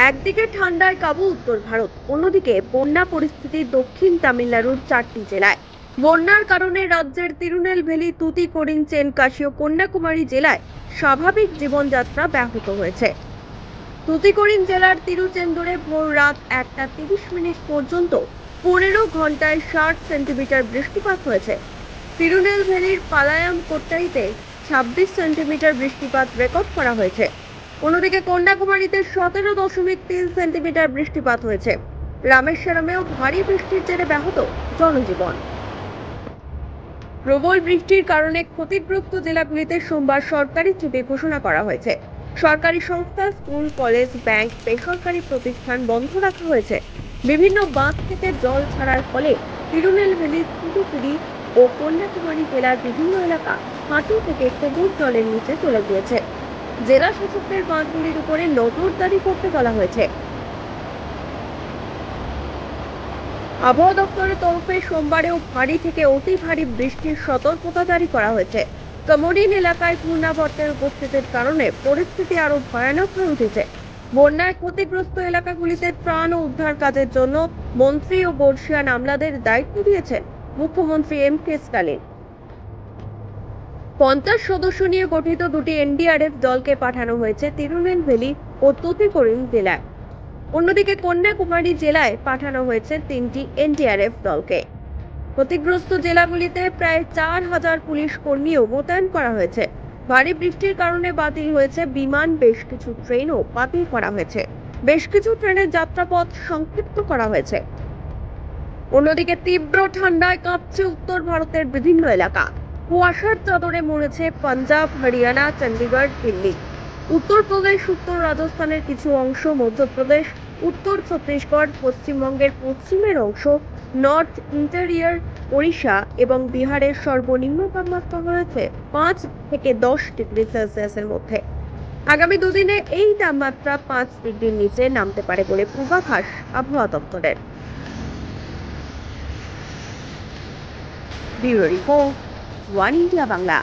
একদিকে ঠান্ডায় কাবু উত্তর ভারত, অন্যদিকে বন্যা পরিস্থিতি দক্ষিণ তামিলনাড়ুর 4টি জেলায়। বন্যার কারণে রাজ্যের তিরুনেলভেলি, তুতিকোরিন, তেনকাশি ও কন্যাকুমারী জেলায় স্বাভাবিক জীবনযাত্রা ব্যাহত হয়েছে। তুতিকোরিন জেলার তিরুচেন্দুরে ভোর রাত 1টা 30 মিনিট পর্যন্ত 15 ঘন্টায় 60 সেন্টিমিটার বৃষ্টিপাত হয়েছে। তিরুনেলভেলির পালায়াম কোট্টাইতে 26 সেন্টিমিটার বৃষ্টিপাত রেকর্ড করা হয়েছে। অন্যদিকে কন্যাকুমারীতে 17.3 সেন্টিমিটার বৃষ্টিপাত হয়েছে। রামেশ্বরমেও ভারী বৃষ্টির জেরে ব্যাহত জনজীবন। প্রবল বৃষ্টির কারণে ক্ষতিগ্রস্ত জেলাগুলিতে সোমবার সরকারি ছুটি ঘোষণা করা হয়েছে। সরকারি সংস্থা, স্কুল, কলেজ, ব্যাংক, বেসরকারি প্রতিষ্ঠান বন্ধ রাখা হয়েছে। বিভিন্ন বাঁধ থেকে জল ছাড়ার ফলে তিরুনেলভেলি, থুথুকুডি ও কন্যাকুমারী জেলার বিভিন্ন এলাকা হাঁটু থেকে কোমর জলের নিচে চলে গিয়েছে। জেলা শাসকদের বাঁধগুলির উপরে নজরদারি করতে বলা হয়েছে। আবহাওয়া দপ্তরের তরফে সোমবারেও ভারী থেকে অতি ভারী বৃষ্টির সতর্কতা জারি করা হয়েছে। কমোডিন এলাকায় ঘূর্ণাবর্তের উপস্থিতির কারণে পরিস্থিতি আরো ভয়ানক হয়ে উঠেছে। বন্যায় ক্ষতিগ্রস্ত এলাকাগুলিতে ত্রাণ ও উদ্ধার কাজের জন্য মন্ত্রী ও বর্ষিয়ান আমলাদের দায়িত্ব দিয়েছেন মুখ্যমন্ত্রী এম.কে. স্টালিন। 50 সদস্য নিয়ে গঠিত দুটি এনডিআরএফ দলকে পাঠানো হয়েছে তিরুনেলভেলি ও তুতিকোরিন জেলায়। অন্যদিকে কন্যাকুমারী জেলায় পাঠানো হয়েছে 3টি এনডিআরএফ দলকে। ক্ষতিগ্রস্ত জেলাগুলিতে প্রায় 4000 পুলিশ কর্মীও মোতায়েন করা হয়েছে। ভারী বৃষ্টির কারণে বাতিল হয়েছে বিমান, বেশ কিছু ট্রেনও বাতিল করা হয়েছে। বেশ কিছু ট্রেনের যাত্রাপথ সংক্ষিপ্ত করা হয়েছে। অন্যদিকে তীব্র ঠান্ডায় কাঁপছে উত্তর ভারতের বিভিন্ন এলাকা। কুয়াশার চাদরে মুড়েছে পাঞ্জাব, হরিয়ানা, চণ্ডীগড়, দিল্লি। উত্তরপ্রদেশ, উত্তর রাজস্থানের কিছু অংশ, মধ্যপ্রদেশ, উত্তর ছত্তিশগড়, পশ্চিমবঙ্গের পশ্চিমের অংশ, নর্থ ইন্টেরিয়র, ওড়িশা এবং বিহারের সর্বনিম্ন তাপমাত্রা রয়েছে 5 থেকে 10 ডিগ্রি সেলসিয়াসের মধ্যে। আগামী দুদিনে এই তাপমাত্রা 5 ডিগ্রির নিচে নামতে পারে বলে পূর্বাভাস আবহাওয়া দপ্তরের। Bureau report, one India Bangla.